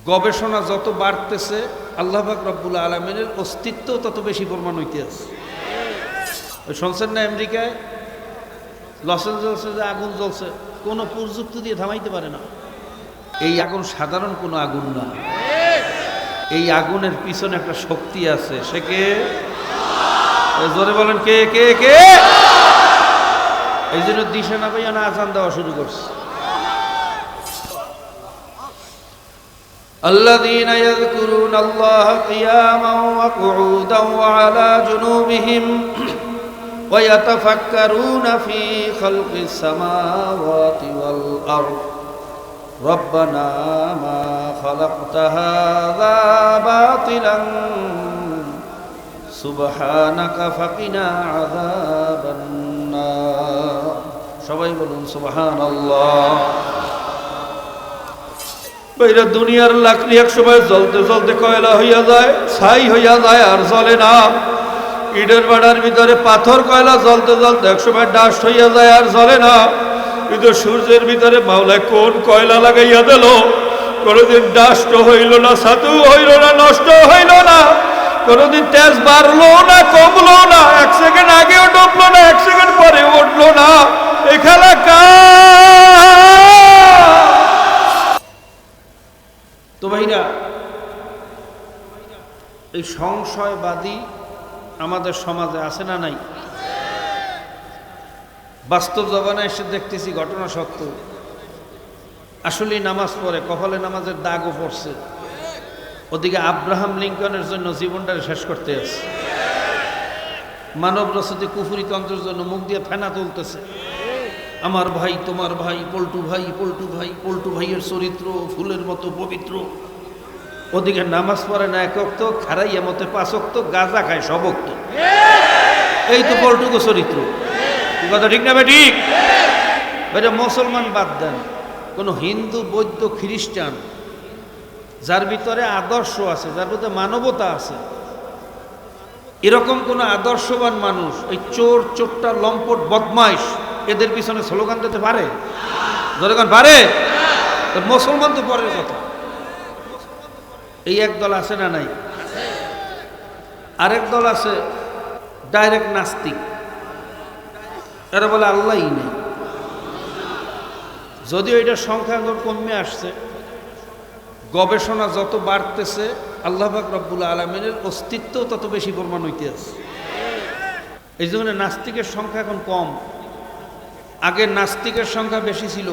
গবেষণা যত বাড়তেছে আল্লাহ পাক রব্বুল আলামিনের অস্তিত্ব তত বেশি প্রমাণ হইতে আছে। ওই শুনছেন না আমেরিকায় লস অ্যাঞ্জেলসে যে আগুন জ্বলছে, কোনো প্রযুক্তি দিয়ে থামাইতে পারে না। এই আগুন সাধারণ কোনো আগুন না, এই আগুনের পিছনে একটা শক্তি আছে। সে কে? জোরে বলেন কে কে কে? এই জন্য দিশা না পাইয়া না আজান দেওয়া শুরু করছে। الذين يذكرون الله قياما وقعودا وعلى جنوبهم ويتفكرون في خلق السماوات والأرض ربنا ما خلقت هذا باطلا سبحانك فقنا عذاب النار সবাই বলুন সুবহানাল্লাহ। বাইরে দুনিয়ার লাকড়ি এক সময় জ্বলতে জ্বলতে কয়লা হইয়া যায়, ছাই হইয়া যায়, আর জ্বলে না। ইটের বাড়ার ভিতরে পাথর কয়লা জ্বলতে জ্বলতে এক সময় ডাস্ট হইয়া যায়, আর জ্বলে না। কিন্তু সূর্যের ভিতরে মাওলায় কোন কয়লা লাগাইয়া দিল, কোনোদিন ডাস্ট হইল না, ছাতু হইল না, নষ্ট হইল না, কোনোদিন তেজ বাড়লো না, কমলো না, এক সেকেন্ড আগেও ডুবলো না, এক সেকেন্ড পরে উঠলো না। এই খেলা তো ভাইরা, এই সংশয়বাদী আমাদের সমাজে আছে না নাই? বাস্তব জবানে এসে দেখতেছি ঘটনা সত্য। আসলে নামাজ পড়ে, কপালে নামাজের দাগও পড়ছে। ওদিকে আব্রাহাম লিঙ্কনের জন্য জীবনটা শেষ করতে আছে, মানব রসদে কুফুরি তন্ত্রের জন্য মুখ দিয়ে ফেনা তুলতেছে। আমার ভাই, তোমার ভাই, পল্টু ভাই, পল্টু ভাই, পল্টু ভাইয়ের চরিত্র ফুলের মতো পবিত্র। ওদিকে নামাজ পড়ে না এক ওয়াক্ত, খারাইয়া মতে 5 ওয়াক্ত, গাঁজা খায় সব ওয়াক্ত। এই তো পল্টুকো চরিত্র। কথা ঠিক না ভাই? ঠিক। এটা মুসলমান বাদ দেন, কোন হিন্দু, বৌদ্ধ, খ্রিস্টান যার ভিতরে আদর্শ আছে, যার ভিতরে মানবতা আছে, এরকম কোন আদর্শবান মানুষ এই চোর, চোরটা, লম্পট, বদমাইশ এদের পিছনে স্লোগান দিতে পারে? যখন পারে, মুসলমান তো পরের কথা। এই এক দল আছে না নাই? আরেক দল আছে ডাইরেক্ট নাস্তিক। এরা বলে আল্লাহই নেই। যদিও এটার সংখ্যা কমে আসছে, গবেষণা যত বাড়তেছে আল্লাহ পাক রব্বুল আলামিনের অস্তিত্ব তত বেশি প্রমাণ হইতে আছে। এই জন্য নাস্তিকের সংখ্যা এখন কম। আগে নাস্তিকের সংখ্যা বেশি ছিল,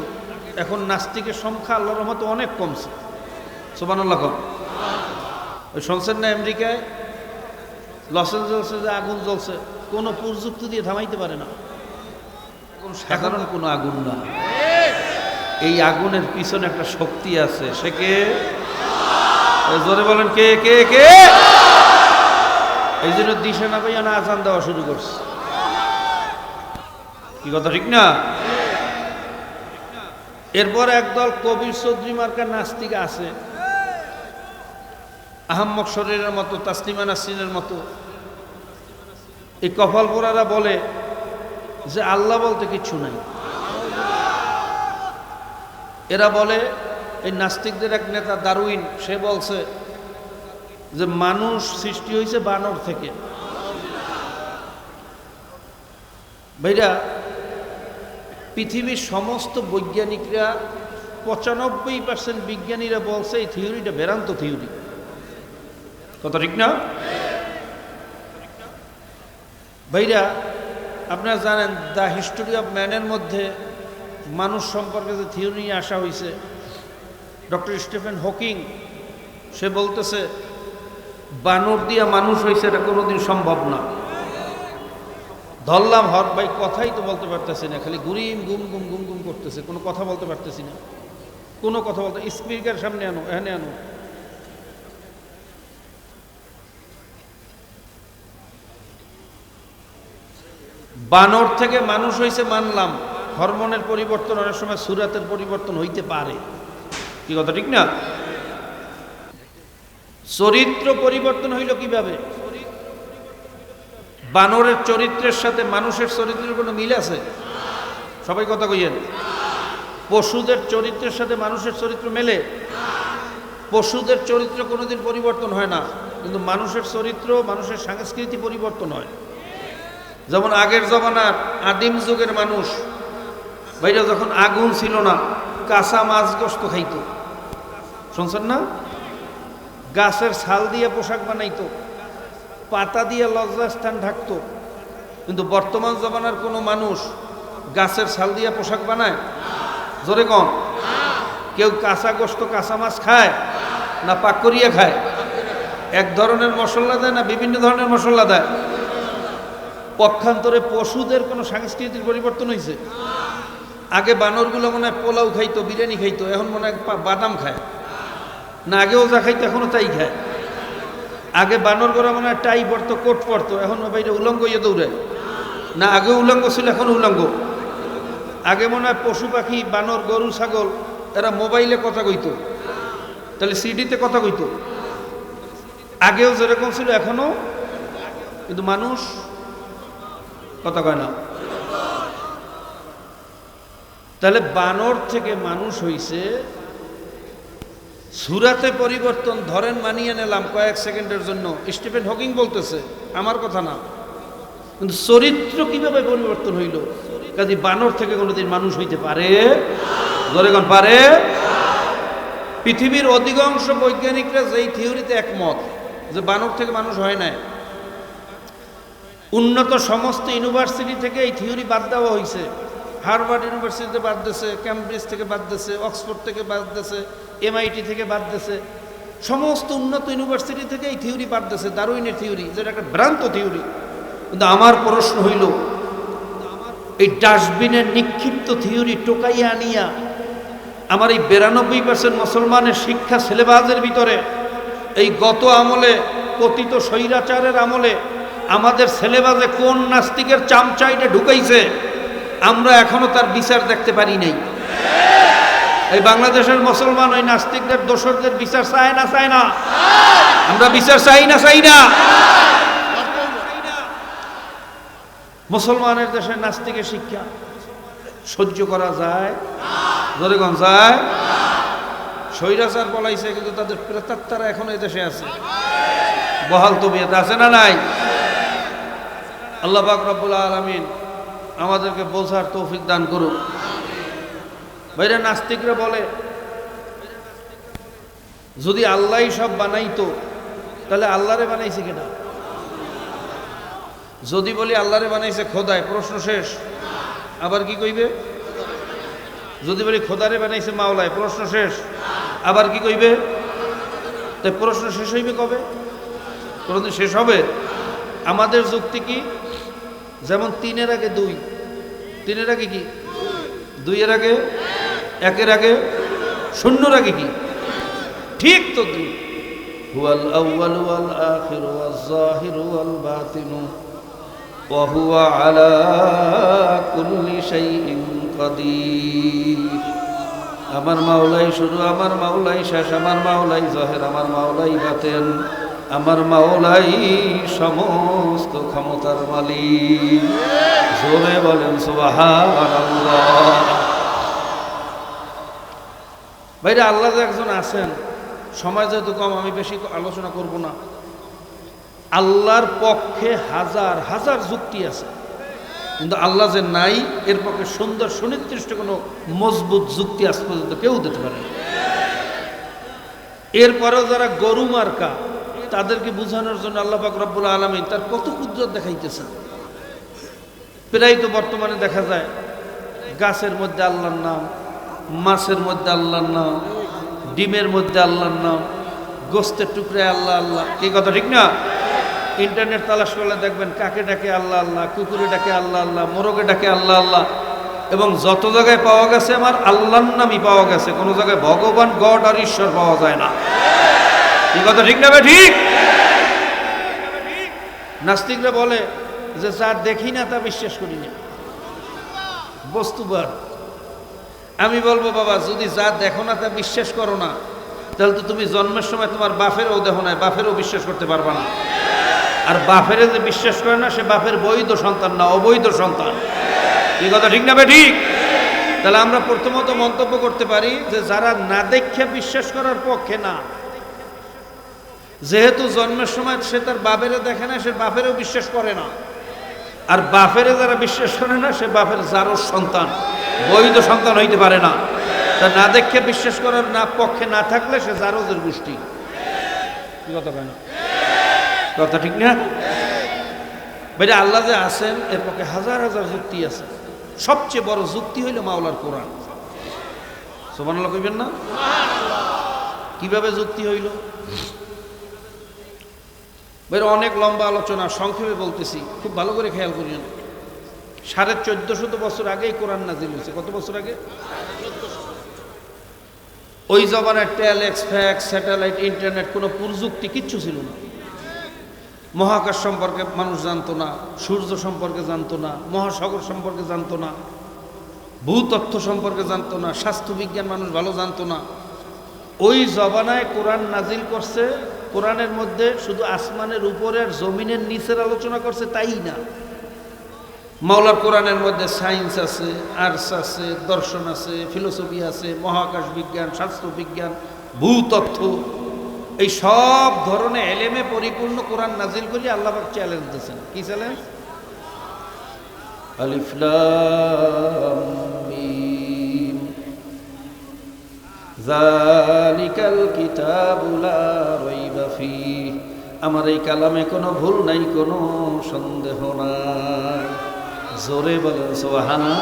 এখন নাস্তিকের সংখ্যা আল্লাহর রহমতে অনেক কমছে। সুবহানাল্লাহ। ওই শুনছেন না আমেরিকায় লস অ্যাঞ্জেলসে যে আগুন জ্বলছে, কোনো প্রযুক্তি দিয়ে থামাইতে পারে না। সাধারণ কোনো আগুন না, এই আগুনের পিছনে একটা শক্তি আছে। সে কে? জোরে বলেন কে কে কে? এই জন্য দিশা না পাইয়া না আজান দেওয়া শুরু করছে। কি কথা ঠিক না? এরপর একদল কবির চৌধুরী মার্কার নাস্তিক আছে, আহম্মক শরীরের মতো, তাসলিমা নাসরিনের মতো। এই কপাল পোড়ারা বলে যে আল্লাহ বলতে কিচ্ছু নাই। এরা বলে, এই নাস্তিকদের এক নেতা দারউইন, সে বলছে যে মানুষ সৃষ্টি হয়েছে বানর থেকে। ভাইরা, পৃথিবীর সমস্ত বৈজ্ঞানিকরা 95% বিজ্ঞানীরা বলছে এই থিওরিটা ভ্রান্ত থিওরি। কথা ঠিক না ভাইরা? আপনারা জানেন দ্য হিস্টোরি অফ ম্যানের মধ্যে মানুষ সম্পর্কে যে থিওরি নিয়ে আসা হয়েছে, ডক্টর স্টিফেন হকিং সে বলতেছে বানর দিয়া মানুষ হয়েছে, এটা কোনোদিন সম্ভব না। ধরলাম হর ভাই, কথাই তো বলতে পারতেছি না, খালি গুরিম গুম গুম গুম গুম করতেছে, কোনো কথা বলতে পারতেছি না, কোনো কথা বলতে। স্পিকার সামনে আনো, এখানে আনো। বানর থেকে মানুষ হয়েছে মানলাম, হরমোনের পরিবর্তন, অনেক সময় সুরাতের পরিবর্তন হইতে পারে। কি কথা ঠিক না? চরিত্র পরিবর্তন হইল কিভাবে? বানরের চরিত্রের সাথে মানুষের চরিত্রের কোনো মিল আছে? সবাই কথা কইয়েন। পশুদের চরিত্রের সাথে মানুষের চরিত্র মেলে? পশুদের চরিত্র কোনোদিন পরিবর্তন হয় না, কিন্তু মানুষের চরিত্র, মানুষের সংস্কৃতি পরিবর্তন হয়। যেমন আগের জমানার আদিম যুগের মানুষ ভাইরা যখন আগুন ছিল না, কাঁচা মাছ গোস্ত খাইতো, শুনছেন না? গাছের ছাল দিয়ে পোশাক বানাইতো, পাতা দিয়ে লজ্জাস্থান ঢাকতো। কিন্তু বর্তমান জমানার কোনো মানুষ গাছের ছাল দিয়ে পোশাক বানায়? জোরে কম। কেউ কাঁচা গোস্ত কাঁচা মাছ খায় না পাক করিয়ে খায়? এক ধরনের মশলা দেয় না বিভিন্ন ধরনের মশলা দেয়? পক্ষান্তরে পশুদের কোনো সাংস্কৃতিক পরিবর্তন হয়েছে? আগে বানরগুলো মনে হয় পোলাও খাইতো, বিরিয়ানি খাইতো, এখন মনে হয় বাদাম খায়। না আগেও যা খাইতো এখনো তাই খায়? আগে বানর গোরা মনে হয় টাই পরতো, কোট পরতো, এখন বাইরে উলঙ্গ ইয়ে দৌড়ায়। না আগে উলঙ্গ ছিল, এখন উলঙ্গ। আগে মনে হয় পশু পাখি, বানর, গরু, ছাগল এরা মোবাইলে কথা কইতো, তাহলে সিডিতে কথা কইতো। আগেও যেরকম ছিল এখনো, কিন্তু মানুষ কথা কয় না। তাহলে বানর থেকে মানুষ হইছে, সুরাতে পরিবর্তন ধরেন মানিয়ে নিলাম কয়েক সেকেন্ডের জন্য, স্টিফেন হকিং বলতেছে, আমার কথা না। কিন্তু চরিত্র কিভাবে পরিবর্তন হইল? কাজে বানর থেকে কোনোদিন মানুষ হইতে পারে? ধরেগণ পারে? পৃথিবীর অধিকাংশ বৈজ্ঞানিকরা যেই থিওরিতে একমত যে বানর থেকে মানুষ হয় না, উন্নত সমস্ত ইউনিভার্সিটি থেকে এই থিওরি বাদ দেওয়া হয়েছে। হার্ভার্ড ইউনিভার্সিটিতে বাদ দিয়েছে, ক্যামব্রিজ থেকে বাদ দিয়েছে, অক্সফোর্ড থেকে বাদ দিয়েছে, MIT থেকে বাদ দিয়েছে, সমস্ত উন্নত ইউনিভার্সিটি থেকে এই থিওরি বাদ দিয়েছে, ডারউইনের থিওরি, যেটা একটা ভ্রান্ত থিওরি। কিন্তু আমার প্রশ্ন হইল, এই ডাস্টবিনের নিক্ষিপ্ত থিওরি টোকাইয়া আনিয়া আমার এই 92% মুসলমানের শিক্ষা সিলেবাসের ভিতরে এই গত আমলে, পতিত স্বৈরাচারের আমলে আমাদের সিলেবাসে কোন নাস্তিকের চামচা এটা ঢুকাইছে, আমরা এখনো তার বিচার দেখতে পারি নাই। এই বাংলাদেশের মুসলমান ওই নাস্তিকদের, দোসরদের বিচার চায় না? চায় না? আমরা বিচার চাই না? চাই না? মুসলমানের দেশে নাস্তিকের শিক্ষা সহ্য করা যায়? জোরেগঞ্জ যায়? স্বৈরাচার পলাইছে, কিন্তু তাদের প্রেতাত্মারা এখনো এই দেশে আছে, বহাল তবিয়তে আছে না নাই? আল্লাহ পাক রব্বুল আলামিন আমাদেরকে বোঝার তৌফিক দান করুক। ভাইরা, নাস্তিকরা বলে যদি আল্লাহই সব বানাইতো তাহলে আল্লাহরে বানাইছে কেনা? যদি বলি আল্লাহরে বানাইছে খোদায়, প্রশ্ন শেষ। আবার কি কইবে? যদি বলি খোদারে বানাইছে মাওলায়, প্রশ্ন শেষ। আবার কি কইবে? তাই প্রশ্ন শেষ হইবে কবে? কোনদিন শেষ হবে? আমাদের যুক্তি কি? যেমন 3-এর আগে 2, 3-এর আগে কি? 2-এর আগে, 1-এর আগে, 0-এর আগে কি? ঠিক তো 2। হুয়াল আউয়াল ওয়াল আখির ওয়াজ যাহির ওয়াল বাতিন ওয়া হুয়া আলা কুল্লি শাইইন কাদির। আমার মাওলাই শুরু, আমার মাওলাই শেষ, আমার মাওলাই জাহির, আমার মাওলাই বাতিন, আমার মাওলাই সমস্ত ক্ষমতার মালিক। জোরে বলেন সুবহানাল্লাহ। ভাইরা, আল্লাহ যে একজন আছেন, সময় যেহেতু কম আমি বেশি আলোচনা করব না। আল্লাহর পক্ষে হাজার হাজার যুক্তি আছে, কিন্তু আল্লাহ যে নাই এর পক্ষে সুন্দর সুনির্দিষ্ট কোনো মজবুত যুক্তি আজ পর্যন্ত কেউ দিতে পারে না। এরপরেও যারা গরু মার্কা, তাদেরকে বোঝানোর জন্য আল্লাহ পাক রব্বুল আলামিন তার কত কুদরত দেখাইতেছেন। প্রায় তো বর্তমানে দেখা যায় গাছের মধ্যে আল্লাহর নাম, মাছের মধ্যে আল্লাহর নাম, ডিমের মধ্যে আল্লাহর নাম, গোস্তের টুকরায় আল্লাহ আল্লাহ। কি কথা ঠিক না? ইন্টারনেট তালাশ করলে দেখবেন কাকে ডাকে আল্লাহ আল্লাহ, কুকুরে ডাকে আল্লাহ আল্লাহ, মোরগে ডাকে আল্লাহ আল্লাহ। এবং যত জায়গায় পাওয়া গেছে আমার আল্লাহর নামই পাওয়া গেছে, কোনো জায়গায় ভগবান, গড আর ঈশ্বর পাওয়া যায় না। কি কথা ঠিক না? ঠিক। নাস্তিকরা বলে যে যা দেখি না তা বিশ্বাস করি না, বস্তুবাদ। আমি বলবো বাবা, যদি যা দেখো না তা বিশ্বাস করো না, তাহলে তো তুমি জন্মের সময় তোমার বাপেরও দেখো না, বাপেরও বিশ্বাস করতে পারবা না। আর বাপেরে যে বিশ্বাস করে না, সে বাপের বৈধ সন্তান না, অবৈধ সন্তান। কি কথা ঠিক না? ঠিক। তাহলে আমরা প্রথমত মন্তব্য করতে পারি যে যারা না দেখে বিশ্বাস করার পক্ষে না, যেহেতু জন্মের সময় সে তার বাপেরে দেখে না, সে বাপেরও বিশ্বাস করে না। আর বাপেরে যারা বিশ্বাস করে না, সে বাপের যারও সন্তান, বৈধ সন্তান হইতে পারে না। তা না দেখে বিশ্বাস করার না পক্ষে না থাকলে সে জারজের গোষ্ঠী। কি কথা কেন? কথা ঠিক না? ভাইরা, আল্লাহ যে আছেন এর পক্ষে হাজার হাজার যুক্তি আছে। সবচেয়ে বড় যুক্তি হইল মাওলার কোরআন। সুবহানাল্লাহ কইবেন না? কিভাবে যুক্তি হইল? ভাইরা, অনেক লম্বা আলোচনা, সংক্ষেপে বলতেছি, খুব ভালো করে খেয়াল করিয়েন। 1450 বছর আগেই কোরআন নাজিল হয়েছে। কত বছর আগে? ওই জমানায় টেলেক্স, ফ্যাক্স, স্যাটেলাইট, ইন্টারনেট, কোনো প্রযুক্তি কিচ্ছু ছিল না। মহাকাশ সম্পর্কে মানুষ জানতো না, সূর্য সম্পর্কে জানতো না, মহাসাগর সম্পর্কে জানতো না, ভূতত্ত্ব সম্পর্কে জানতো না, স্বাস্থ্যবিজ্ঞান মানুষ ভালো জানতো না। ওই জমানায় কোরআন নাজিল করছে। কোরআনের মধ্যে শুধু আসমানের উপরের জমিনের নিচের আলোচনা করছে তাই না, মাওলার কোরআনের মধ্যে সায়েন্স আছে, আর্টস আছে, দর্শন আছে, ফিলোসফি আছে, মহাকাশ বিজ্ঞান, স্বাস্থ্যবিজ্ঞান, ভূতত্ত্ব, এই সব ধরনের এলেমে পরিপূর্ণ কোরআন নাজিল করে আল্লাহ পাক চ্যালেঞ্জ দিয়েছেন। কি চ্যালেঞ্জ? আলিফ লাম মিম যালিকাল কিতাবু লা রাইবা ফীহ। আমার এই কালামে কোনো ভুল নাই, কোনো সন্দেহ নাই। জোরে বলেন সুবহানাল্লাহ।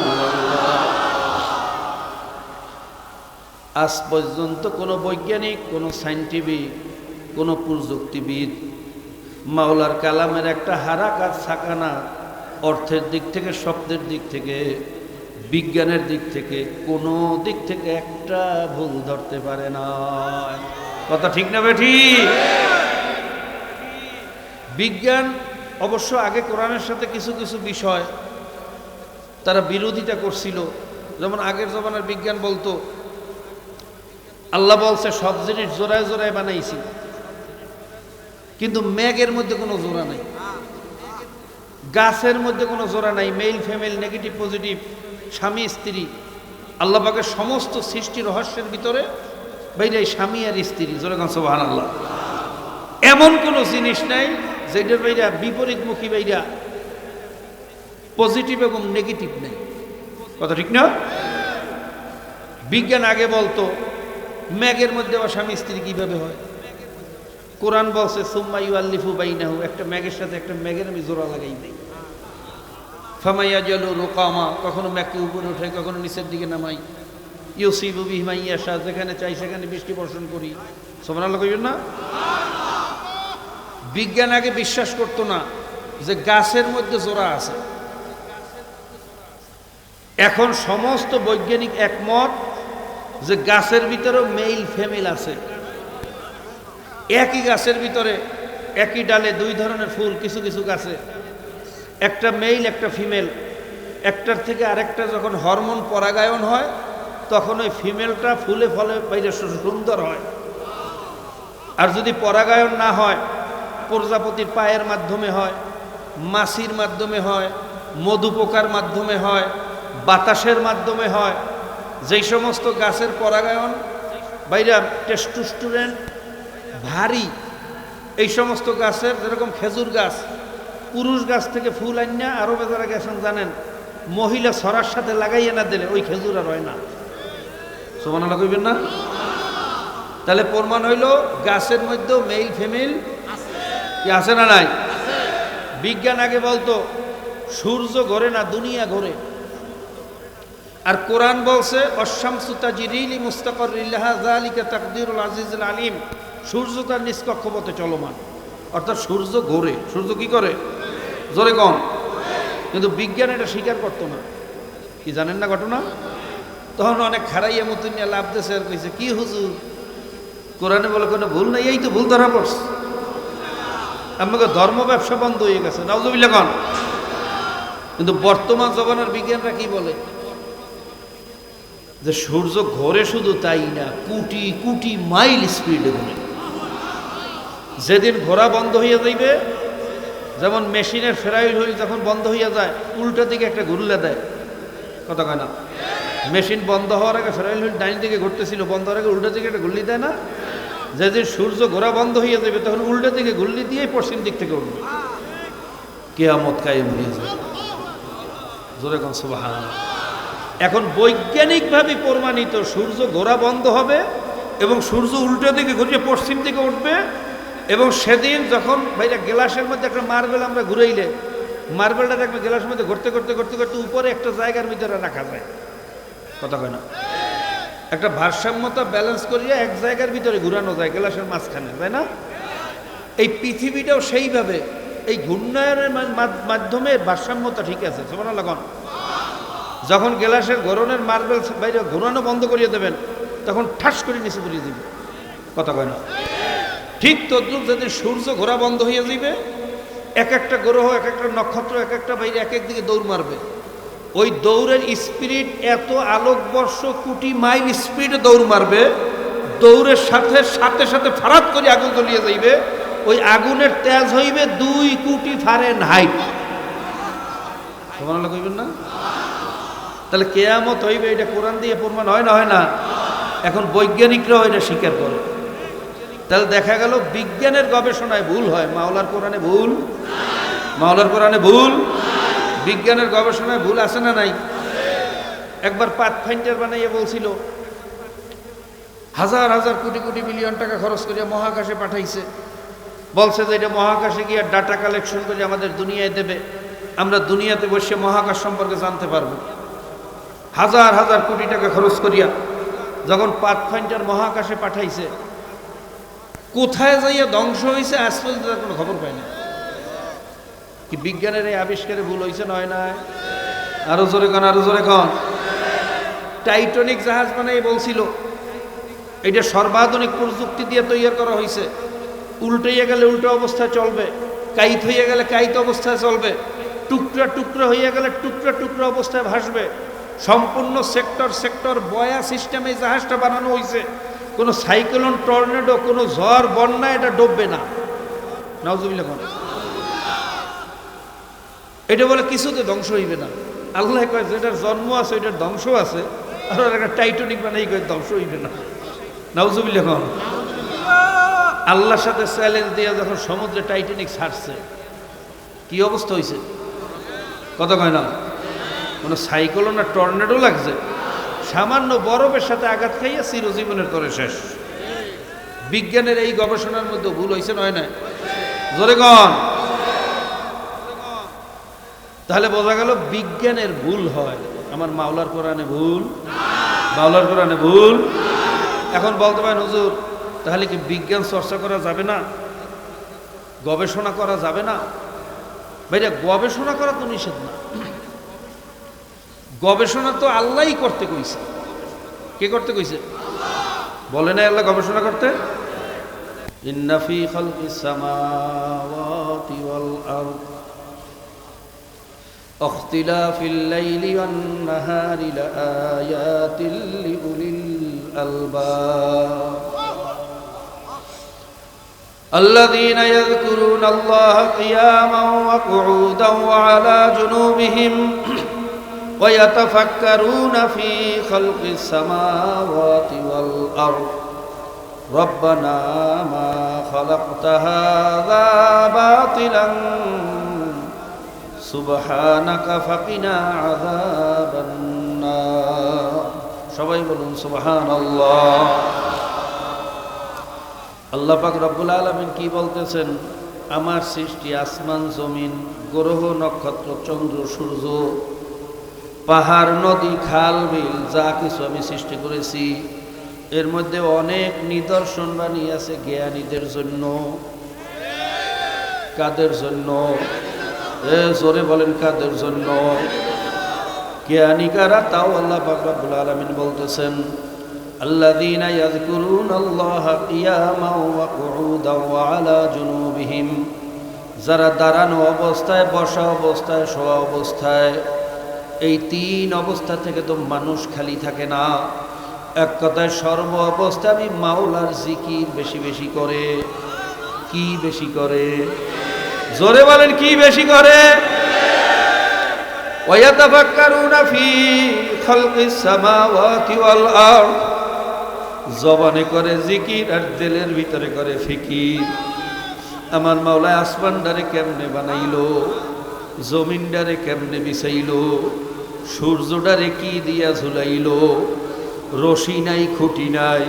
আজ পর্যন্ত কোনো বৈজ্ঞানিক, কোনো সায়েন্টিফিক, কোনো প্রযুক্তিবিদ মাওলার কালামের একটা হারাকাত সাকানা অর্থের দিক থেকে, শব্দের দিক থেকে, বিজ্ঞানের দিক থেকে, কোনো দিক থেকে একটা ভুল ধরতে পারে না। কথা ঠিক না বেঠি? বিজ্ঞান অবশ্য আগে কোরআনের সাথে কিছু কিছু বিষয় তারা বিরোধিতা করছিল। যেমন আগের জমানার বিজ্ঞান বলতো, আল্লাহ বলছে সব জিনিস জোড়ায় জোড়ায় বানাইছি, কিন্তু মেঘের মধ্যে কোনো জোড়া নাই, গাছের মধ্যে কোনো জোড়া নাই, মেল ফিমেল, নেগেটিভ পজিটিভ, স্বামী স্ত্রী। আল্লাহ পাকের সমস্ত সৃষ্টি রহস্যের ভিতরে বাইরে স্বামী আর স্ত্রী। জোরে গান সুবহানাল্লাহ। এমন কোনো জিনিস নাই যেটার বাইরা বিপরীতমুখী, বাইরা পজিটিভ এবং নেগেটিভ নেই। কথা ঠিক না? বিজ্ঞান আগে বলতো মেঘের মধ্যে আবার স্বামী স্ত্রী কিভাবে হয়। কোরআন বলছে সুম্মা ইউআল্লিফু বাইনাহু, একটা মেঘের সাথে একটা মেঘের আমি জোড়া লাগাই দেই। ফামাইয়া জালু রুকামা, কখনো মেঘকে উপরে উঠে, কখনো নিচের দিকে নামাই। ইউসিবু বিহি মান ইয়াশা, যেখানে চাই সেখানে বৃষ্টি বর্ষণ করি। সুবহানাল্লাহ কইবেন না? বিজ্ঞান আগে বিশ্বাস করতো না যে গাছের মধ্যে জোড়া আছে। এখন সমস্ত বৈজ্ঞানিক একমত যে গাছের ভিতরেও মেল ফিমেল আছে। একই গাছের ভিতরে, একই ডালে দুই ধরনের ফুল, কিছু কিছু গাছে একটা মেল একটা ফিমেল। একটার থেকে আরেকটা যখন হরমোন পরাগায়ন হয়, তখন ওই ফিমেলটা ফুলে ফলে বাইরে সুন্দর হয়। আর যদি পরাগায়ন না হয়, প্রজাপতির পায়ের মাধ্যমে হয়, মাছির মাধ্যমে হয়, মধু পোকার মাধ্যমে হয়, বাতাসের মাধ্যমে হয়। যেই সমস্ত গাছের পরাগায়ন বাইরে টেস্টোস্টেরন ভারী, এই সমস্ত গাছের, যেরকম খেজুর গাছ, পুরুষ গাছ থেকে ফুল আনিয়া আরবে যারা গেছেন জানেন, মহিলা ছড়ার সাথে লাগাইয়া না দিলে ওই খেজুর আর হয় না। সুবহানাল্লাহ কইবেন না? তাহলে প্রমাণ হইল গাছের মধ্যেও মেল ফিমেল আছে না নাই? বিজ্ঞান আগে বলতো সূর্য ঘোরে না, দুনিয়া ঘোরে। আর কোরআন বলছে অশামসু তাজরি লিমুস্তাকাররিন লাহা যালিকা তাকদীরুল আজিজুল আলিম। সূর্য তার নিজ কক্ষপথে চলমান, অর্থাৎ সূর্য ঘোরে। সূর্য কি করে? জোরে কম। কিন্তু বিজ্ঞান এটা স্বীকার করতো না। কি জানেন না ঘটনা? তখন অনেক খারাইয়া মতন নিয়ে লাভ দেশে আর কইছে, কি হুজুর, কোরআনে বলে কোনো ভুল নাই, এই তো ভুল ধরা পড়ছে। আমাকে ধর্ম ব্যবসা বন্ধ হয়ে গেছে। নাউজুবিল্লাহ কোন? কিন্তু বর্তমান জমানার বিজ্ঞানরা কি বলে যে সূর্য ঘোরে, শুধু তাই না, কোটি কোটি মাইল স্পিডে ঘোরে। যেদিন ঘোরা বন্ধ হইয়া যাইবে, যেমন মেশিনের ফেরাইল হুইল যখন বন্ধ হইয়া যায়, উল্টা দিকে একটা ঘুরলে দেয়। কথা কয় না? মেশিন বন্ধ হওয়ার আগে ফেরাইল হুইল ডাইন দিকে ঘুরতেছিল, বন্ধ হওয়ার আগে উল্টা দিকে একটা ঘুরলি দেয় না? যেদিন সূর্য ঘোরা বন্ধ হয়ে যাবে তখন উল্টো দিকে ঘুরলি দিয়ে পশ্চিম দিক থেকে উঠবে, কিয়ামত কায়েম হয়ে যাবে। জোরে কোন সুবহানাল্লাহ। এখন বৈজ্ঞানিকভাবে প্রমাণিত সূর্য ঘোরা বন্ধ হবে এবং সূর্য উল্টো দিকে ঘুরিয়ে পশ্চিম দিকে উঠবে। এবং সেদিন যখন ভাইরা গ্লাসের মধ্যে একটা মার্বেল আমরা ঘুরাইলে মার্বেলটা দেখবে গ্লাসের মধ্যে ঘুরতে করতে করতে করতে উপরে একটা জায়গার ভিতরে রাখা যায়, কথা কয় না? একটা ভারসাম্যতা ব্যালেন্স করিয়ে এক জায়গার ভিতরে ঘুরানো যায় গ্লাসের মাঝখানে, তাই না? এই পৃথিবীটাও সেইভাবে এই ঘূর্ণায়নের মাধ্যমে ভারসাম্যতা ঠিক আছে। সুবহানাল্লাহ। যখন গ্লাসের গরনের মার্বেল বাইরে ঘোরানো বন্ধ করিয়ে দেবেন তখন ঠাস করে নিচে পড়িয়ে দিবে, কথা কয় না? ঠিক তদ্রুপ যেদিন সূর্য ঘোরা বন্ধ হয়ে যাবে, এক একটা গ্রহ এক একটা নক্ষত্র এক একটা বাইরে এক এক দিকে দৌড় মারবে। ওই দৌড়ের স্পিরিট এত আলোকবর্ষ কোটি মাইল স্পিডে দৌড় মারবে, দৌড়ের সাথে সাথে সাথে ফারাত করে আগুন জ্বলিয়ে যাইবে। ওই আগুনের তেজ হইবে 2 কোটি ফারেনহাইট। সুবহানাল্লাহ কইবেন না? তাহলে কিয়ামত হইবে, এটা কোরআন দিয়ে প্রমাণ হয় না? হয় না? এখন বৈজ্ঞানিকরাও এটা স্বীকার করে। তাহলে দেখা গেল বিজ্ঞানের গবেষণায় ভুল হয়, মাওলার কোরআনে ভুল, মাওলার কোরআনে ভুল, বিজ্ঞানের গবেষণায় ভুল আছে না নাই? একবার পাথফাইন্ডার বানাইয়ে বলছিল হাজার হাজার কোটি কোটি বিলিয়ন টাকা খরচ করে মহাকাশে পাঠাইছে, বলছে যে এটা মহাকাশে গিয়ে ডাটা কালেকশন করে আমাদের দুনিয়ায় দেবে, আমরা দুনিয়াতে বসে মহাকাশ সম্পর্কে জানতে পারবো। হাজার হাজার কোটি টাকা খরচ করিয়া যখন পাথফাইন্ডার মহাকাশে পাঠাইছে, কোথায় যাইয়া ধ্বংস হয়েছে আজ পর্যন্ত তার কোনো খবর পাই না। কি বিজ্ঞানের এই আবিষ্কারে ভুল হয়েছে? নয় না? আরো জোরে কন, আরো জোরে কন। টাইটানিক জাহাজ বানাই বলছিল এটা সর্বাধুনিক প্রযুক্তি দিয়ে তৈরি করা হয়েছে, উল্টাইয়া গেলে উল্টো অবস্থায় চলবে, কাইত হইয়া গেলে কাইত অবস্থায় চলবে, টুকরা টুকরা হইয়া গেলে টুকরা টুকরা অবস্থায় ভাসবে। সম্পূর্ণ সেক্টর সেক্টর বয়া সিস্টেমে জাহাজটা বানানো হয়েছে। কোনো সাইক্লোন টর্নেডো কোনো ঝড় বন্যা এটা ডুববে না। নাউজুবিল্লাহ। এটা বলে কিছুতে ধ্বংস হইবে না। আল্লাহ কয় যেটার জন্ম আছে ওইটার ধ্বংস আছে, আর একটা টাইটানিক বানাই কয় ধ্বংস হইবে না। নাউজুবিল্লাহ। আল্লাহর সাথে চ্যালেঞ্জ দিয়ে যখন সমুদ্রে টাইটানিক ছাড়ছে কি অবস্থা হয়েছে, কথা কয় না? কোনো সাইক্লোন আর টর্নেডো লাগছে, সামান্য বরফের সাথে আঘাত খাইয়া চিরজীবনের তরে শেষ। বিজ্ঞানের এই গবেষণার মধ্যে ভুল হয়েছে? নয় না? জোরে কন। তাহলে বোঝা গেল বিজ্ঞানের ভুল হয়, আমার মাওলার কোরআনে ভুল, মাওলার কোরআনে ভুল। এখন বলতে পারেন হুজুর তাহলে কি বিজ্ঞান চর্চা করা যাবে না, গবেষণা করা যাবে না? ভাইরা গবেষণা করা তো নিষেধ না, গবেষণা তো আল্লাহই করতে কইছে। কে করতে কইছে? বলে না আল্লাহ গবেষণা করতে? ইন্না ফি খালকিস সামাওয়াতি ওয়াল আরদ ইখতিলাফিল লাইলি ওয়ান নাহারি লাআয়াতিল লিউলিল আলবাব الذين يذكرون الله قياما وقعودا وعلى جنوبهم ويتفكرون في خلق السماوات والأرض ربنا ما خلقت هذا باطلا سبحانك فقنا عذاب النار সবাই বলুন সুবহানাল্লাহ। আল্লাহ পাক রব্বুল আলামিন কি বলতেছেন? আমার সৃষ্টি আসমান জমিন, গ্রহ নক্ষত্র চন্দ্র সূর্য, পাহাড় নদী খাল বিল যা কিছু আমি সৃষ্টি করেছি এর মধ্যে অনেক নিদর্শন বানিয়ে আছে জ্ঞানীদের জন্য। কাদের জন্য? জোরে বলেন কাদের জন্য? জ্ঞানী কারা? তাও আল্লাহ পাক রব্বুল আলামিন বলতেছেন الذين يذكرون الله قياما وقعودا وعلى جنوبهم যারা দাঁড়ানো অবস্থায়, বসা অবস্থায়, শোয়া অবস্থায়, এই 3 অবস্থা থেকে তো মানুষ খালি থাকে না। এক কথায় সর্ব অবস্থায় আমি মাওলার জিকির বেশি বেশি করে। কি বেশি করে? জোরে বলেন কি বেশি করে? ওয়ায়াতাফাক্কারুনা ফি খালকিস সামাওয়াতি ওয়াল আরদ জবানে করে জিকির আর দিলের ভিতরে করে ফিকির। আমার মাওলা আসমানডারে কেমনে বানাইলো, জমিনডারে কেমনে বিছাইলো, সূর্যডারে কি দিয়া ঝুলাইলো, রশি নাই খুঁটি নাই,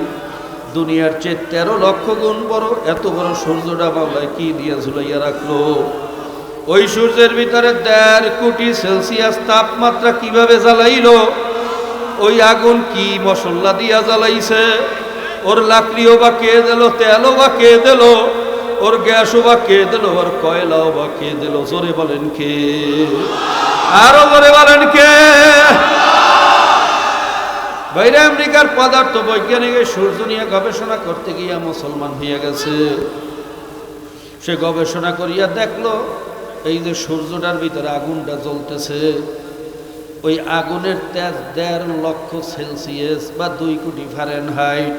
দুনিয়ার চেয়ে 13 লক্ষ গুণ বড় এত বড় সূর্যটা মাওলায় কি দিয়া ঝুলাইয়া রাখলো। ওই সূর্যের ভিতরে 1.5 কোটি সেলসিয়াস তাপমাত্রা কিভাবে জ্বালাইলো, ওই আগুন কি মশলা দিয়া জ্বালাইছে, ওর লাকড়িও বা কে দিল, তেলও বা কে দিল, ওর গ্যাসও বা কে দিল, ওর কয়লাও বা কে দিল? জোরে বলেন কে? আরো জোরে বলেন কে? বাইরে আমেরিকার পদার্থ বৈজ্ঞানিক সূর্য নিয়ে গবেষণা করতে গিয়া মুসলমান হইয়া গেছে। সে গবেষণা করিয়া দেখলো এই যে সূর্যটার ভিতরে আগুনটা জ্বলতেছে, ওই আগুনের তেজ 1.5 লক্ষ সেলসিয়াস বা 2 কোটি ফারেনহাইট।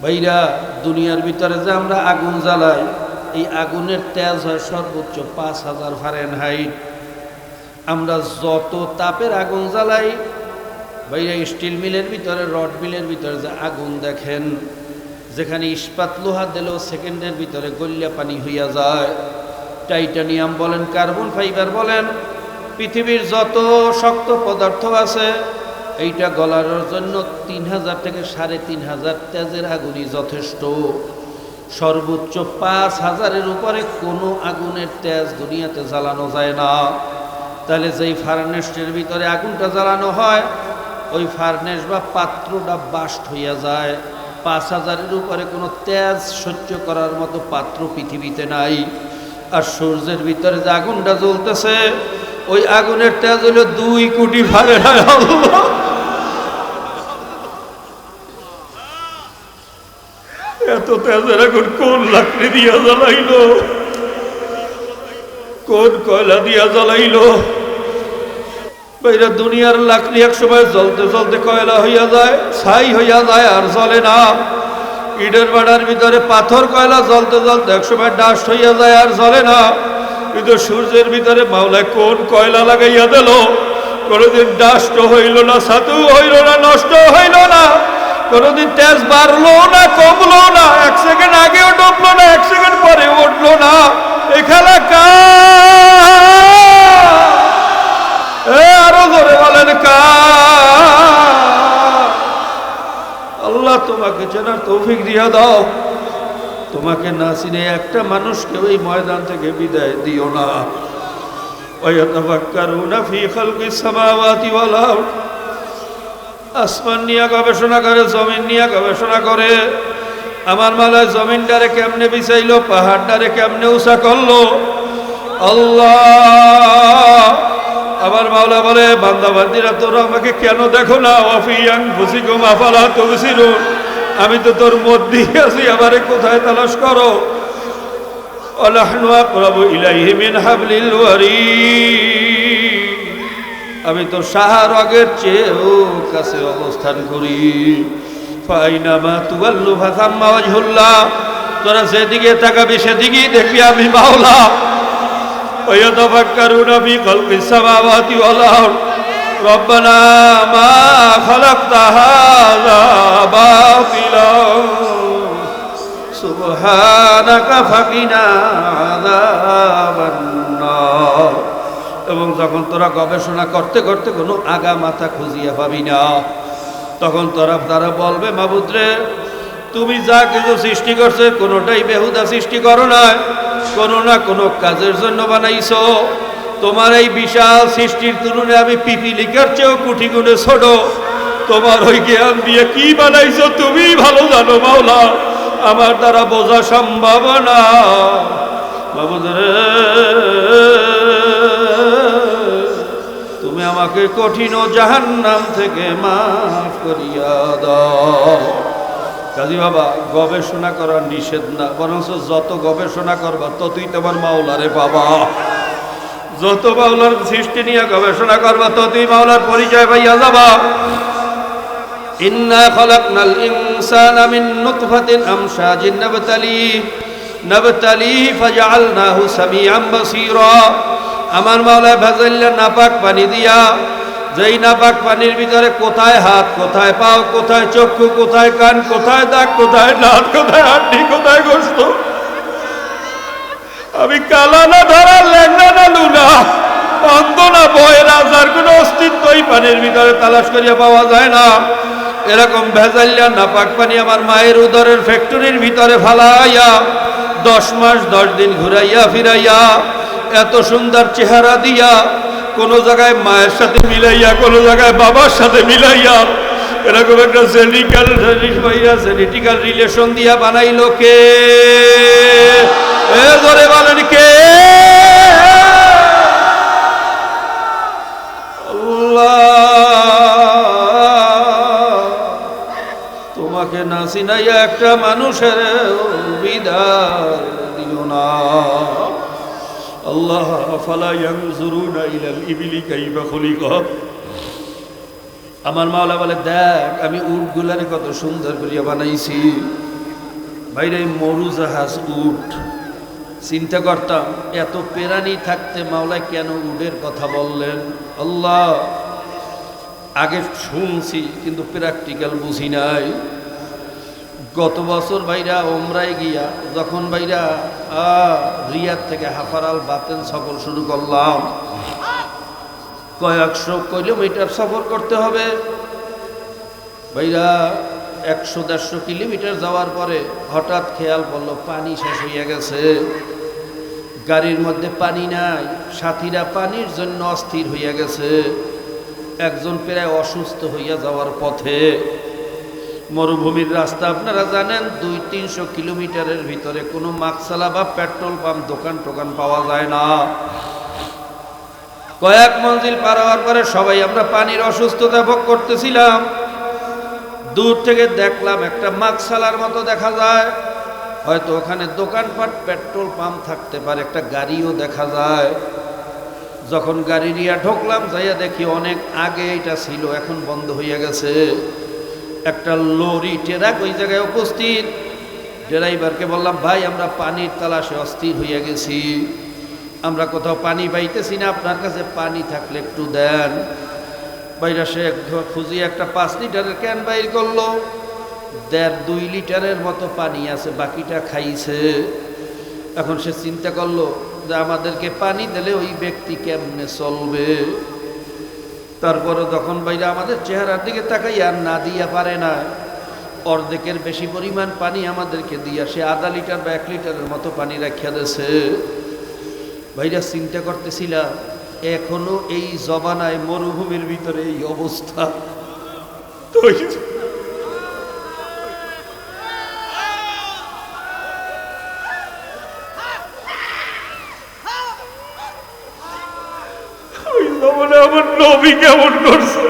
ভাইরা, দুনিয়ার ভিতরে যে আমরা আগুন জ্বালাই, এই আগুনের তেজ হয় সর্বোচ্চ 5000 ফারেনহাইট। আমরা যত তাপের আগুন জ্বালাই, ভাইরা স্টিল মিলের ভিতরে, রড মিলের ভিতরে যে আগুন দেখেন, যেখানে ইস্পাত লোহা দিলেও সেকেন্ডের ভিতরে গলিয়া পানি হইয়া যায়। টাইটানিয়াম বলেন, কার্বন ফাইবার বলেন, পৃথিবীর যত শক্ত পদার্থ আছে, এইটা গলানোর জন্য 3000 থেকে 3500 তেজের আগুনই যথেষ্ট। সর্বোচ্চ 5000-এর উপরে কোনো আগুনের তেজ দুনিয়াতে জ্বালানো যায় না। তাহলে যেই ফার্নেসের ভিতরে আগুনটা জ্বালানো হয়, ওই ফার্নেস বা পাত্রটা বাস্ট হইয়া যায়। 5000-এর উপরে কোনো তেজ সহ্য করার মতো পাত্র পৃথিবীতে নাই। আর সূর্যের ভিতরে যে আগুনটা জ্বলতেছে, ওই আগুনের তেজ হলো 2 কোটি ফারেনহাইট। এত তেজের আগুন কোন লাকড়ি দিয়া জ্বালাইলো, কোন কয়লা দিয়া জ্বালাইলো? দুনিয়ার লাকড়ি এক সময় জ্বলতে জ্বলতে কয়লা হইয়া যায়, ছাই হইয়া যায়, আর জ্বলে না। ইটের বাড়ার ভিতরে পাথর কয়লা জ্বলতে জ্বলতে এক সময় ডাস্ট হইয়া যায়, আর জ্বলে না। কিন্তু সূর্যের ভিতরে মাওলায় কোন কয়লা লাগাইয়া দিল, কোনোদিন ডাস্ট হইল না, ছাতু হইল না, নষ্ট হইল না, কোনোদিন তেজ বাড়লো না, কমলো না, 1 সেকেন্ড আগেও ডুবলো না, 1 সেকেন্ড পরে উঠলো না। এই খেলা আরো ধরে বলেন আল্লাহ তোমাকে চেনার তৌফিক দিয়া দাও। তোমাকে না চিনে একটা মানুষকে ওই ময়দান থেকে বিদায় দিও না। ওয়ায়াতাফাক্কারুনা ফি খালকিস সামাওয়াতি ওয়াল আরদ, আসমান নিয়ে গবেষণা করে, জমিন নিয়ে গবেষণা করে। আমার মালায় জমিনটারে কেমনে বিছাইলো, পাহাড়টারে কেমনে উঁচা করলো। আল্লাহ, আমার মাওলা বলে, বান্দা বান্দিরা তোরা আমাকে কেন দেখো না? ওয়াফি আনফুসিকুম আফালা তুবসিরুন, আমি তো তোর মধ্যেই আছি, আমারে কোথায় তালাশ করো? ওয়ানাহনু আকরাবু ইলাইহি মিন হাবলিল ওয়ারিদ, আমি তো শাহরগের চেয়েও কাছে অবস্থান করি। ফাইনামা তুওয়াল্লু ফাসাম্মা ওয়াজহুল্লাহ, তোরা যেদিকে তাকাবি সেদিকেই দেখবি আমি মাওলা। ওয়ায়াতাফাক্কারুনা ফি খালকিস সামাওয়াতি ওয়াল আরদ, রব্বানা মা খালাকতা হাযা বাতিলা সুবহানাকা ফাকিনা আযাবান নার। এবং যখন তোরা গবেষণা করতে করতে কোনো আগা মাথা খুঁজিয়া পাবি না, তখন তারা বলবে, মাবুদ রে, তুমি যা কিছু সৃষ্টি করছো কোনোটাই বেহুদা সৃষ্টি করো না, কোনো না কোনো কাজের জন্য বানাইছো। তোমার এই বিশাল সৃষ্টির তুলনায় আমি পিপিলিকার চেয়েও কোটি গুণে ছোট। তোমার ওই জ্ঞান দিয়ে কি বানাইছো তুমি ভালো জানো মাওলা, আমার দ্বারা বোঝা সম্ভব না। মাবুদ রে, তুমি আমাকে কঠিন ও জাহান্নাম থেকে মাফ করিয়া দাও। কাজী বাবা, গবেষণা করা নিষেধ না, বরং যত গবেষণা করবা ততই তোমার মাওলারে পাবা। যত মাওলার সৃষ্টি নিয়ে গবেষণা করবা ততই মাওলার পরিচয় পাইয়া যাবা। ইন্না খালাকনাল ইনসানা মিন নুতফাতিন আমশাজিন নাবতালিহি ফাজআলনাহু সামিআন বাসীরা। আমার মাওলা ভেজাইলা নাপাক পানি দিয়া যেই নাপাক পানির ভিতরে কোথায় হাত, কোথায় পাও, কোথায় চক্ষু, কোথায় কান, কোথায় দাগ, কোথায় দাঁত, কোথায় হাড্ডি, কোথায় গোশত। আমি কালা না, ধরা, ল্যাংড়া না, লুলা, অন্ধ না, বয়রা, যার কোনো অস্তিত্বই পানির ভিতরে তালাশ করিয়া পাওয়া যায় না। এরকম ভেজালিয়া নাপাক পানি আমার মায়ের উদরের ফ্যাক্টরির ভিতরে ফালাইয়া 10 মাস 10 দিন ঘুরাইয়া ফিরাইয়া এত সুন্দর চেহারা দিয়া, কোন জায়গায় মায়ের সাথে মিলাইয়া, কোন জায়গায় বাবার সাথে মিলাইয়া, এরকম একটা জেনেটিক্যাল রিলেশন দিয়া বানাইলো কে? ধরে বলেন কে? তোমাকে না চিনাইয়া একটা মানুষের বিদায় দিও না। আল্লাহ ফালা ইয়ানজুরুনা ইলাল ইবিলি কাইফা খুলিকাত। আমার মাওলা বলে, দেখ আমি উটগুলারে কত সুন্দর করিয়া বানাইছি। ভাইরে মরু জাহাজ উট, চিন্তা করতাম এত পেরানি থাকতে মাওলা কেন উটের কথা বললেন? আল্লাহ, আগে শুনছি কিন্তু প্র্যাকটিক্যাল বুঝি নাই। গত বছর ভাইরা ওমরায় গিয়া যখন ভাইরা রিয়াদ থেকে হাফারাল বাতেন সফর শুরু করলাম, কয়েকশো কিলোমিটার সফর করতে হবে ভাইরা। 100-150 কিলোমিটার যাওয়ার পরে হঠাৎ খেয়াল পড়লো পানি শেষ হইয়া গেছে, গাড়ির মধ্যে পানি নাই, সাথীরা পানির জন্য অস্থির হইয়া গেছে। একজন প্রায় অসুস্থ হইয়া যাওয়ার পথে। মরুভূমির রাস্তা আপনারা জানেন, 200-300 কিলোমিটারের ভিতরে কোনো মাকসালা বা পেট্রোল পাম্প, দোকান টোকান পাওয়া যায় না। কয়েক মঞ্জিল পার হওয়ার পরে সবাই আমরা পানির অসুস্থতা ভোগ করতেছিলাম। দূর থেকে দেখলাম একটা মাকসালার মতো দেখা যায়, হয়তো ওখানে দোকানপাট, পেট্রোল পাম্প থাকতে পারে, একটা গাড়িও দেখা যায়। যখন গাড়ি নিয়ে ঢুকলাম, যাইয়া দেখি অনেক আগে এটা ছিল, এখন বন্ধ হইয়া গেছে। একটা লরি ট্রাক ওই জায়গায় উপস্থিত। ড্রাইভারকে বললাম, ভাই আমরা পানির তালাশে অস্থির হইয়া গেছি, আমরা কোথাও পানি পাইতেছি না, আপনার কাছে পানি থাকলে একটু দেন। বাইরা সে খুঁজি একটা 5 লিটারের ক্যান বাইর করলো, 1.5-2 লিটারের মতো পানি আছে, বাকিটা খাইছে। এখন সে চিন্তা করলো যে আমাদেরকে পানি দিলে ওই ব্যক্তি কেমনে চলবে। তারপরে যখন বাইরে আমাদের চেহারার দিকে তাকাই আর না দিয়া পারে না, অর্ধেকের বেশি পরিমাণ পানি আমাদেরকে দিয়া সে 1/2 লিটার বা 1 লিটারের মতো পানি রাখিয়া দিয়েছে। ভাইরা চিন্তা করতেছিলাম, এখনো এই জবানায় মরুভূমির ভিতরে এই অবস্থা। তো আমার নবী কেমন করছে,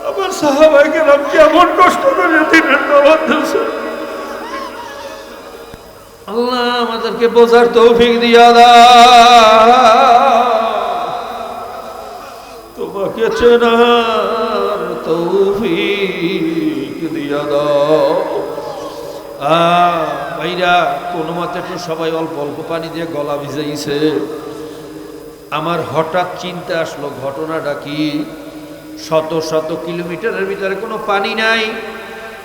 আমার সাহাবায়ে কেরাম কেমন কষ্ট করে দিনের দাওয়াত দিয়েছে। আল্লাহ আমাদেরকে বোঝার তৌফিক দিয়া দাও, তোমাকে চেনার তৌফিক দিয়া দাও। ভাইরা কোনো মতে একটু সবাই অল্প অল্প পানি দিয়ে গলা ভিজাইছে। আমার হঠাৎ চিন্তা আসলো, ঘটনাটা কি? 100-100 কিলোমিটারের ভিতরে কোনো পানি নাই,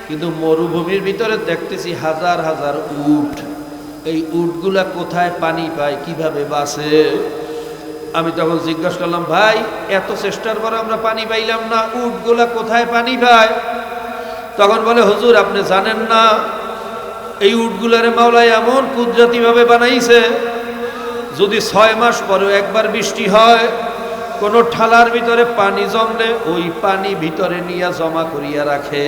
কিন্তু মরুভূমির ভিতরে দেখতেছি হাজার হাজার উট। এই উটগুলা কোথায় পানি পায়, কিভাবে বাঁচে? আমি তখন জিজ্ঞাসা করলাম, ভাই এত চেষ্টার পর আমরা পানি পাইলাম না, উটগুলা কোথায় পানি পায়? তখন বলে, হুজুর আপনি জানেন না, এই উটগুলারে মাওলা এমন কুদরতিভাবে বানাইছে, যদি 6 মাস পরেও একবার বৃষ্টি হয়, কোনো ঠালার ভিতরে পানি জমলে ওই পানি ভিতরে নিয়ে জমা করিয়া রাখে।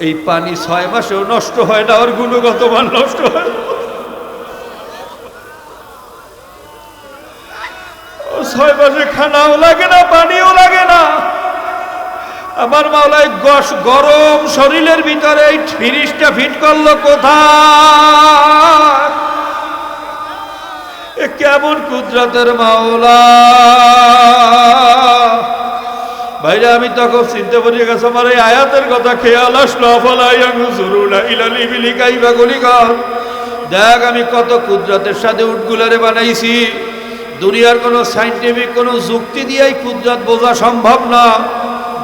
এই পানি 6 মাসেও নষ্ট হয় না, ওর গুণগত মান নষ্ট হয়। 6 মাসে খানাও লাগে না, পানিও লাগে না। আমার মাওলায় গরম শরীরের ভিতরে এই ফ্রিজটা ফিট করলো কোথায়? কেমন কুদরতের মাওলা! ভাইরা আমি তখন চিন্তা করিয়া গেছে, আমার এই আয়াতের কথা খেয়াল আসলো, আফালা ইয়ানজুরুনা ইলাল ইবিলি কাইফা খুলিকাত। দেখ আমি কত কুদরতের সাথে উটগুলারে বানাইছি। দুনিয়ার কোনো সাইন্টিফিক কোনো যুক্তি দিয়েই কুদরত বোঝা সম্ভব না।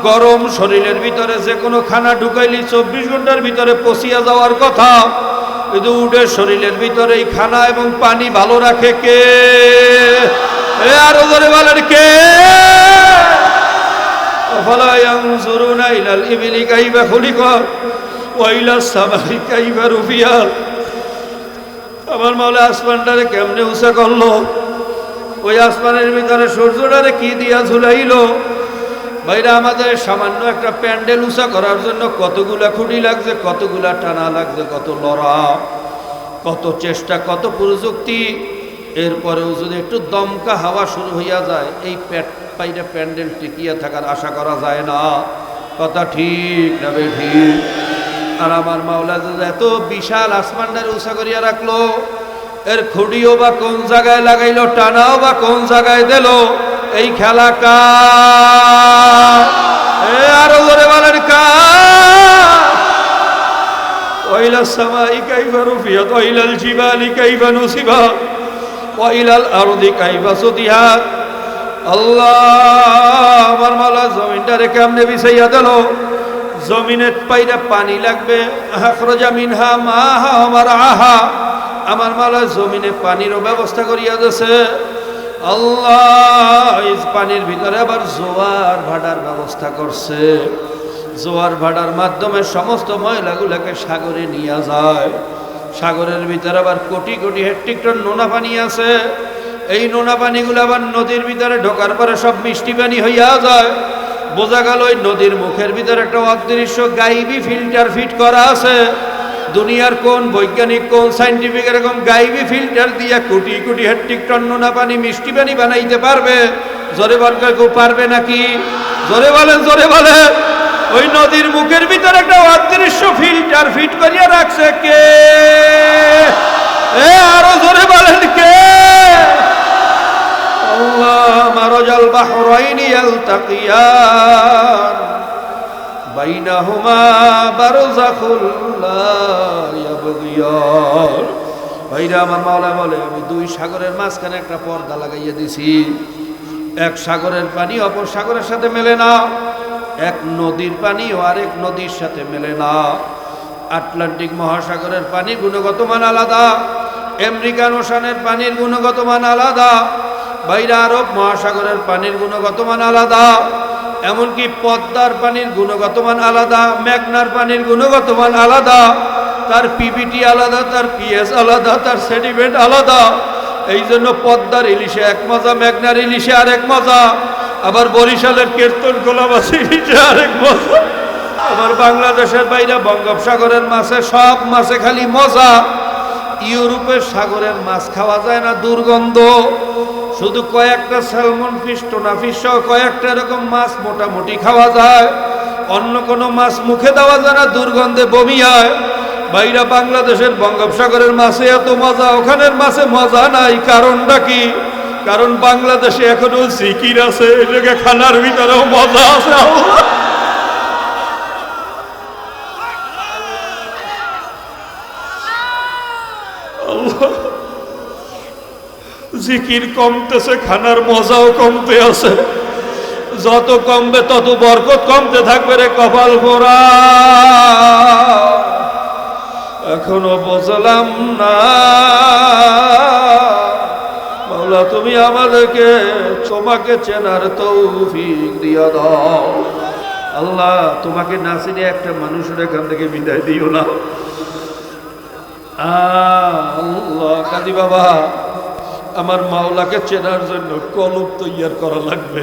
গরম শরীরের ভিতরে যে কোনো খানা ঢুকাইলি 24 ঘন্টার ভিতরে পচিয়া যাওয়ার কথা, কিন্তু উটের শরীরের ভিতরে এই খানা এবং পানি ভালো রাখে কে? আরো জোরে বলেন কে? আফালা ইয়ানজুরুনা ইলাল ইবিলি কাইফা খুলিকাত ওয়া ইলাস সামাই কাইফা রুফিয়াত। আমার মাওলা আসমানটারে কেমনে উঁচা করলো, ওই আসমানের ভিতরে সূর্যটারে কি দিয়া ঝুলাইলো। ভাইরা, আমাদের সামান্য একটা প্যান্ডেল উঁচা করার জন্য কতগুলা খুঁটি লাগছে, কতগুলা টানা লাগছে, কত লড়া, কত চেষ্টা, কত প্রযুক্তি। এরপরেও যদি একটু দমকা হাওয়া শুরু হইয়া যায়, এই পাইরা প্যান্ডেল টিকিয়া থাকার আশা করা যায় না। কথা ঠিক না ঠিক? আর আমার মাওলা এত বিশাল আসমানটারে উঁচা করিয়া রাখলো, এর খুঁড়িও বা কোন জায়গায় লাগাইলো, টানাও বা কোন জায়গায় দিল, এই খেলা কার? আরো জোরে বলেন কার? ওয়াইলাস সামাই কাইফা রুফিয়াত ওয়াইলাল জিবালি কাইফা নুসিবাত ওয়াইলাল আরদি কাইফা সুতিহাত। আল্লাহ, আমার মাওলা জমিনটারে কেমনে বিছাইয়া দিল। জমিনের পাইরা পানি লাগবে, আখরাজা মিনহা মাহা ওয়া মারআহা। আমার মাওলা জমিনে পানিরও ব্যবস্থা করিয়া দিয়েছে। আল্লাহ, এই পানির ভিতরে আবার জোয়ার ভাটার ব্যবস্থা করছে। জোয়ার ভাটার মাধ্যমে সমস্ত ময়লাগুলোকে সাগরে নিয়ে যায়। সাগরের ভিতরে আবার কোটি কোটি হেক্টর নোনা পানি আছে। এই নোনা পানিগুলো আবার নদীর ভিতরে ঢোকার পরে সব মিষ্টি পানি হইয়া যায়। বোঝা গেল ওই নদীর মুখের ভিতরে একটা অদৃশ্য গাইবি ফিল্টার ফিট করা আছে। দুনিয়ার কোন বৈজ্ঞানিক, কোন সাইন্টিফিক এরকম গাইবি ফিল্টার দিয়ে কোটি কোটি হেক্টর নোনা পানি মিষ্টি পানি বানাইতে পারবে? জোরে বলেন, কেউ পারবে নাকি? জোরে বলেন, জোরে বলেন। ওই নদীর মুখের ভিতরে একটা অদৃশ্য ফিল্টার ফিট করিয়া রাখছে কে? আরো জোরে বলেন কে? আল্লাহ, মারাজাল বাহরাইনি ইয়ালতাকিয়ান বাইনাহুমা বারযাখুল লা ইয়াবগিয়ান। ভাইরা, আমার মাওলা বলে, আমি দুই সাগরের মাঝখানে একটা পর্দা লাগাইয়া দিছি। এক সাগরের পানি অপর সাগরের সাথে মেলে না, এক নদীর পানি ও আরেক নদীর সাথে মেলে না। আটলান্টিক মহাসাগরের পানির গুণগত মান আলাদা, আমেরিকান ওশানের পানির গুণগত মান আলাদা, বাইরা আরব মহাসাগরের পানির গুণগত মান আলাদা, এমনকি পদ্মার পানির গুণগত মান আলাদা, মেঘনার পানির গুণগত মান আলাদা। তার পিপিটি আলাদা, তার পিএস আলাদা, তার সেডিমেন্ট আলাদা। এই জন্য পদ্মার ইলিশে এক মজা, মেঘনার ইলিশে আরেক মজা, আবার বরিশালের কীর্তন গোলাবাসী ইলিশে আরেক মজা। আবার বাংলাদেশের বাইরে বঙ্গোপসাগরের মাছে, সব মাছে খালি মজা। ইউরোপের সাগরের মাছ খাওয়া যায় না, দুর্গন্ধ। শুধু কয়েকটা স্যালমন ফিশ, টোনা ফিশ সহ কয়েকটা এরকম মাছ মোটামুটি খাওয়া যায়। অন্য কোনো মাছ মুখে দেওয়া যায় না, দুর্গন্ধে বমি হয়। বাইরা বাংলাদেশের বঙ্গোপসাগরের মাছে এত মজা, ওখানের মাছে মজা নাই। কারণটা কি? কারণ বাংলাদেশে এখনো জিকির আছে, এটাকে খানার ভিতরেও মজা আছে। জিকির কমতেছে, খানার মজাও কমতে আছে। যত কমবে তত বরকত কমতে থাকবে রে কপাল পোড়া। এখনো বুঝলাম না মাওলা, তুমি আমাদেরকে তোমাকে চেনার তৌফিক দিয়া দাও। আল্লাহ, তোমাকে না চিনে একটা মানুষের এখান থেকে বিদায় দিও না। আল্লাহ, কাজী বাবা, আমার মাওলাকে চেনার জন্য কলব তৈয়ার করা লাগবে।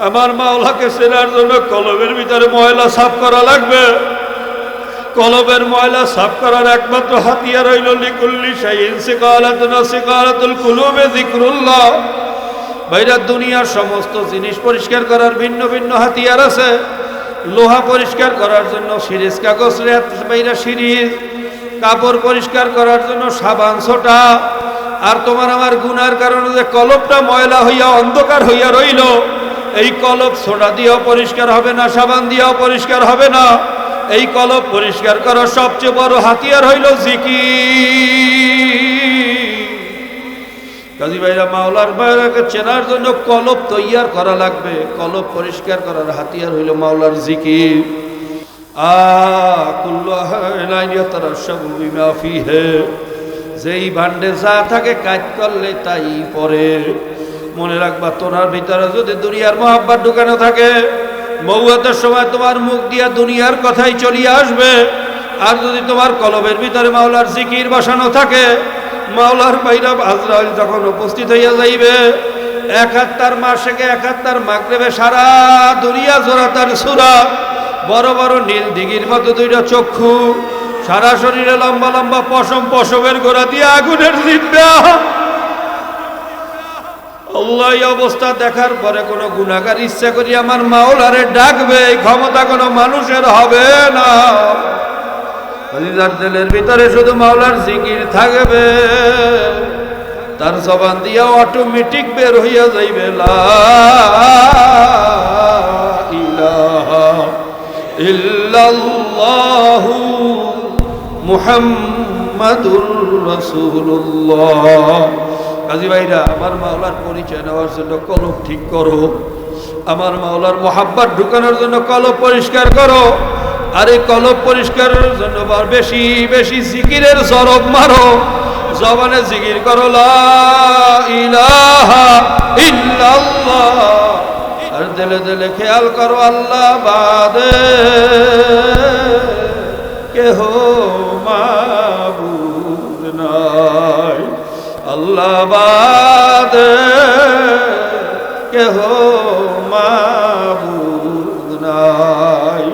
আমার মাওলাকে চেনার জন্য কলবের ভিতরে ময়লা সাফ করা লাগবে। কলবের ময়লা সাফ করার একমাত্র হাতিয়ার হইল লিকুল্লি শাইইন সিকালাতুন সিকালাতুল কুলুবে যিকরুল্লাহ। বাইরা, দুনিয়ার সমস্ত জিনিস পরিষ্কার করার ভিন্ন ভিন্ন হাতিয়ার আছে। লোহা পরিষ্কার করার জন্য সিরিজ কাগজ, বাইরা সিরিজ। কাপড় পরিষ্কার করার জন্য সাবান, ছোটা। আর তোমার আমার গুনার কারণে যে কলবটা ময়লা হইয়া অন্ধকার হইয়া রইল, এই কলব সোডা দিয়েও পরিষ্কার হবে না, সাবান দিয়েও পরিষ্কার হবে না। এই কলব পরিষ্কার করার সবচেয়ে বড় হাতিয়ার হইল জিকির। কাজী ভাইরা মাওলার বাইরাকে চেনার জন্য কলব তৈয়ার করা লাগবে। কলব পরিষ্কার করার হাতিয়ার হইল মাওলার জিকির। যেই ভান্ডে যা থাকে কাজ করলে তাই পরে। মনে রাখবা, তোমার ভিতরে যদি দুনিয়ার মহাব্বত ঢুকানো থাকে, মৌয়াতের সময় তোমার মুখ দিয়া দুনিয়ার কথাই চলিয়ে আসবে। আর যদি তোমার কলবের ভিতরে মাওলার জিকির বসানো থাকে, মাওলার বাইরা আজরাইল যখন উপস্থিত হইয়া যাইবে, ৭১ মাসেকে ৭১ মাগরিবে সারা দুনিয়া জোড়া তার সূরা, বড় বড় নীল দিঘির মতো দুইটা চক্ষু, সারা শরীরে লম্বা লম্বা পশম, পশমের গোড়া দিয়ে আগুনের জিব্বা। আল্লাহ এই অবস্থা দেখার পরে কোনো গুনাহগার ইচ্ছা করি আমার মাওলারে ডাকবে, এই ক্ষমতা কোনো মানুষের হবে না। যার দিলের ভিতরে শুধু মাওলার জিকির থাকবে, তার জবান দিয়া অটোমেটিক বের হইয়া যাইবে লা ইলাহা ইল্লাল্লাহু মুহাম্মাদুর রাসূলুল্লাহ। কাজী ভাইরা, আমার মাওলার পরিচয় নেওয়ার জন্য কলব ঠিক করো, আমার মাওলার মোহাব্বত ঢুকানোর জন্য কলব পরিষ্কার করো। আর এই কলব পরিষ্কারের জন্য বেশি বেশি জিকিরের জরব মারো, জবানে জিকির করো লা ইলাহা ইল্লাল্লাহ। আর দিলে দিলে খেয়াল করো আল্লাহ বাদে কেহ মাবুদ নাই, আল্লাহ বাদে কেহ মাবুদ নাই।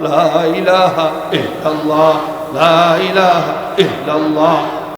লা ইলাহা ইল্লাল্লাহ, লা ইলাহা ইল্লাল্লাহ।